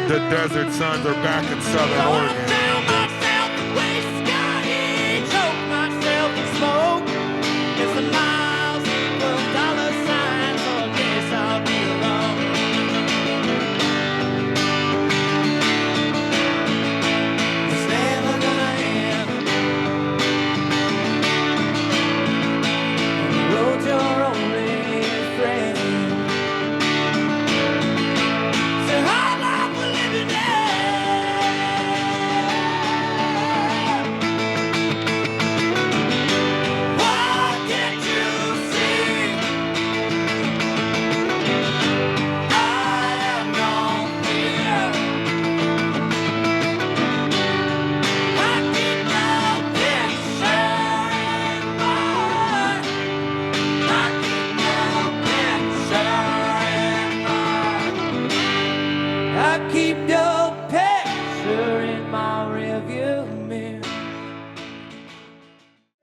The Desert Sons are back in Southern Oregon. Keep your picture in my rearview mirror.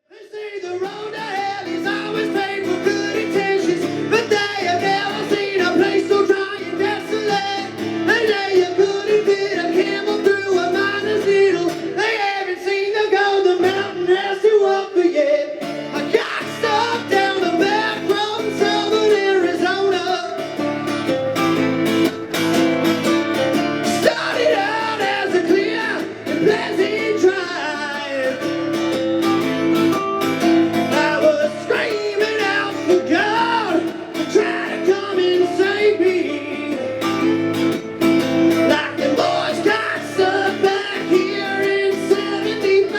They say the road to hell is always paved with good intentions, but they have never seen a place so dry and desolate. They say you couldn't fit a camel through a miner's needle. They haven't seen the golden mountain has to walk for yet. I got stuck down the back road in southern Arizona. Pleasant drive. I was screaming out for God to try to come and save me. Like the boys got stuck back here in 75.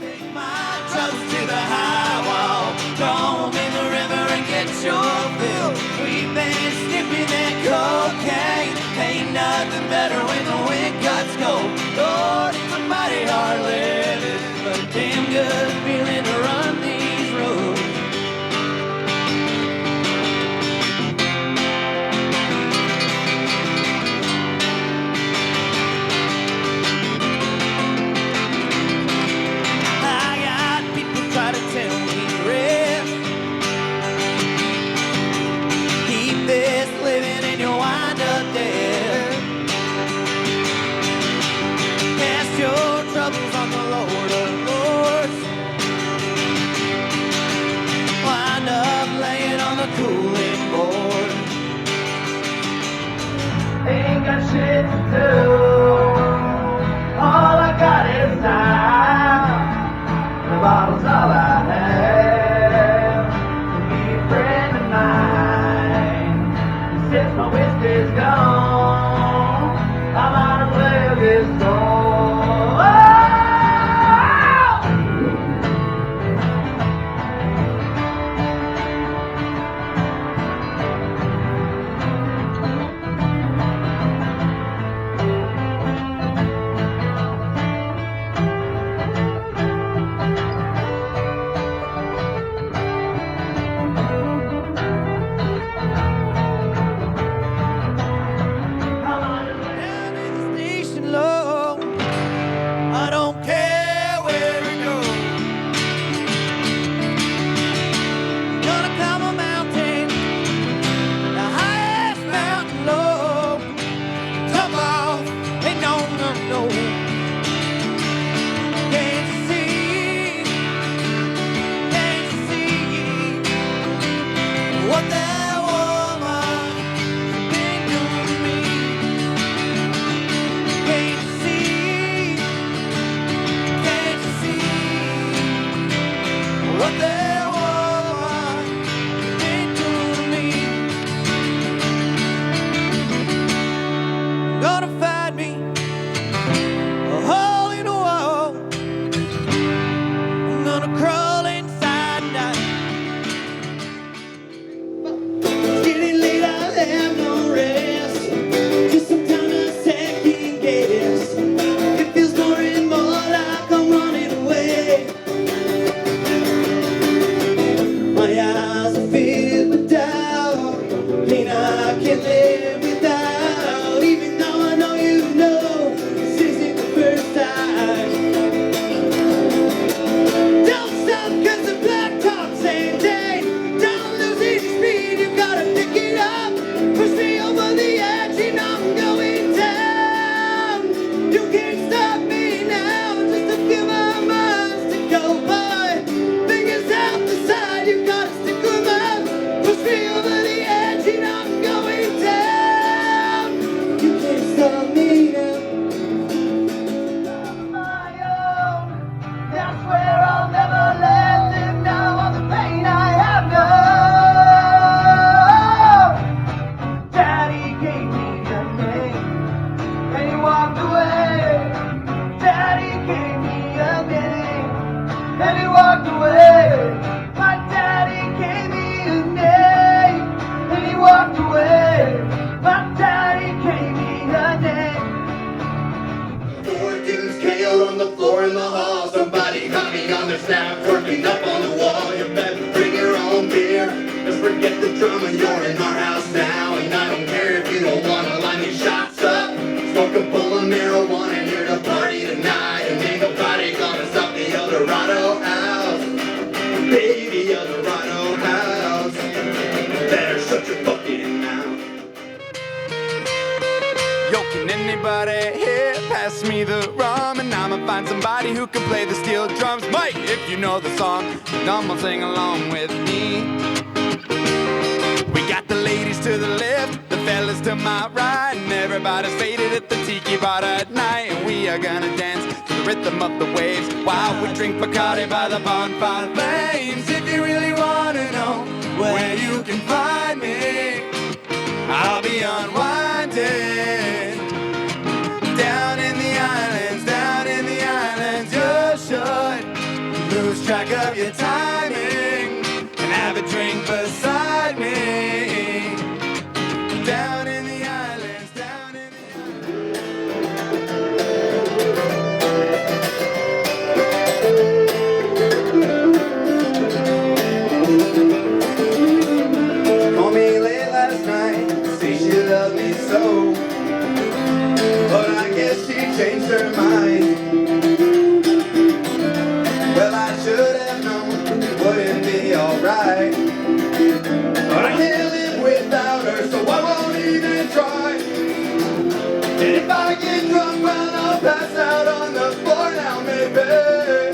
Take my trucks to the high wall, throw 'em in the river and get your fill. We've been sniffing that cocaine, ain't nothing better when the wind cuts cold. Lord, it's a mighty hard living, but a damn good feeling to run these roads. I got people try to tell me rest, keep this living and you'll wind up dead. Cast your troubles on the Lord of Lords, wind up laying on the cooling board. Ain't got shit to do, all I got is time. The bottle's all I have, be a friend of mine. Since my whiskey's gone, I'm out of play of this song. Down at the station low, you know I'm going down. You can't stop me now. Just a few more months to go by. Fingers out the side, you gotta stick with us. Push me over the edge, you know I'm going down. You can't stop me now. My own. That's where I'll never let them know all the pain I have known. Daddy gave me a name, and he walked away. Daddy gave me a name, and he walked away. My daddy gave me a name, and he walked away. My daddy gave me a name. 4 dudes KO'd on the floor in the hall. Somebody caught me on their snap, twerking up on the wall. You better bring your own beer. Let's forget the drama, you're in our house now. And I don't care if you don't wanna line these shots up. Smoke a bowl of marijuana here to party tonight. And ain't nobody gonna stop the Eldorado house. Baby Eldorado house. Better shut your fucking mouth. Yo, can anybody here pass me the rum? And I'ma find somebody who can play the steel drums. Mike, if you know the song, come on, sing along with me. We got the ladies to the left, the fellas to my right, and everybody's faded at the tiki bar at night. And we are gonna dance to the rhythm of the waves while we drink Bacardi by the bonfire flames. If you really wanna know where you can find me, I'll be unwinding down in the islands, you should lose track of your timing and have a drink beside me. Down in the islands, down in the Called me late last night, say she loved me so, but I guess she changed her mind. Well, I should have known it wouldn't be alright, but I can't live without her, so I won't even try. And if I get drunk, well, I'll pass out on the floor now, maybe.